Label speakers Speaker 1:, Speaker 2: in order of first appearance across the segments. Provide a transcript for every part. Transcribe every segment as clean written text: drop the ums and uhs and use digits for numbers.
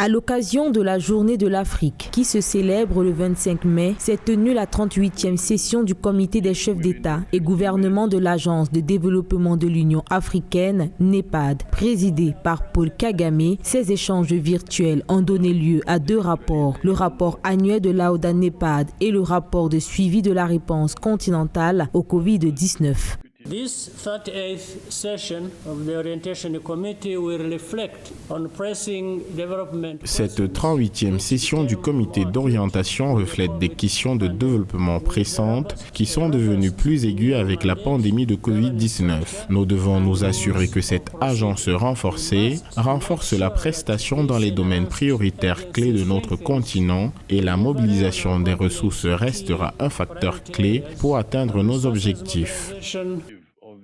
Speaker 1: À l'occasion de la Journée de l'Afrique, qui se célèbre le 25 mai, s'est tenue la 38e session du Comité des chefs d'État et gouvernement de l'Agence de développement de l'Union africaine, NEPAD, présidée par Paul Kagame. Ces échanges virtuels ont donné lieu à 2 rapports, le rapport annuel de l'AODA-NEPAD et le rapport de suivi de la réponse continentale au Covid-19.
Speaker 2: This 38th session of the Orientation Committee will reflect on pressing development.
Speaker 3: Cette 38e session du comité d'orientation reflète des questions de développement pressantes qui sont devenues plus aiguës avec la pandémie de Covid-19. Nous devons nous assurer que cette agence renforcée renforce la prestation dans les domaines prioritaires clés de notre continent et la mobilisation des ressources restera un facteur clé pour atteindre nos objectifs.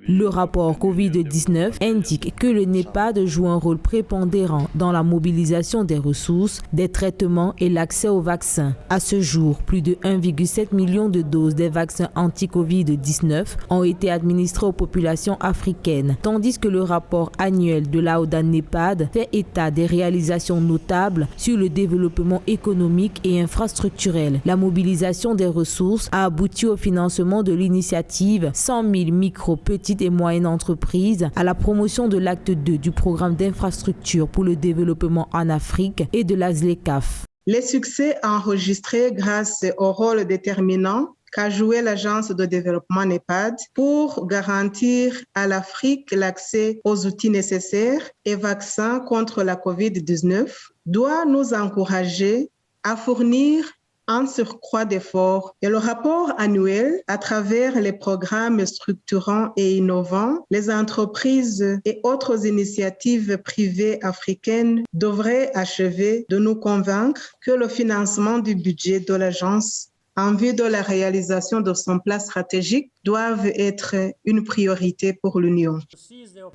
Speaker 1: Le rapport Covid-19 indique que le NEPAD joue un rôle prépondérant dans la mobilisation des ressources, des traitements et l'accès aux vaccins. À ce jour, plus de 1,7 million de doses des vaccins anti-Covid-19 ont été administrées aux populations africaines, tandis que le rapport annuel de l'AODA-NEPAD fait état des réalisations notables sur le développement économique et infrastructurel. La mobilisation des ressources a abouti au financement de l'initiative 100 000 micro-petites et moyennes entreprises, à la promotion de l'acte 2 du programme d'infrastructure pour le développement en Afrique et de la ZLECAf.
Speaker 4: Les succès enregistrés grâce au rôle déterminant qu'a joué l'Agence de développement NEPAD pour garantir à l'Afrique l'accès aux outils nécessaires et vaccins contre la COVID-19 doit nous encourager à fournir un surcroît d'efforts. Et le rapport annuel, à travers les programmes structurants et innovants, les entreprises et autres initiatives privées africaines devraient achever de nous convaincre que le financement du budget de l'agence en vue de la réalisation de son plan stratégique doivent être une priorité pour l'Union.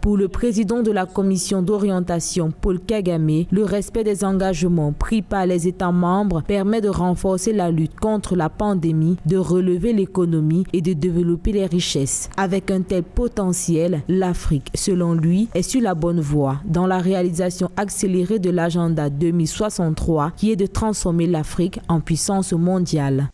Speaker 1: Pour le président de la commission d'orientation, Paul Kagame, le respect des engagements pris par les États membres permet de renforcer la lutte contre la pandémie, de relever l'économie et de développer les richesses. Avec un tel potentiel, l'Afrique, selon lui, est sur la bonne voie dans la réalisation accélérée de l'agenda 2063 qui est de transformer l'Afrique en puissance mondiale.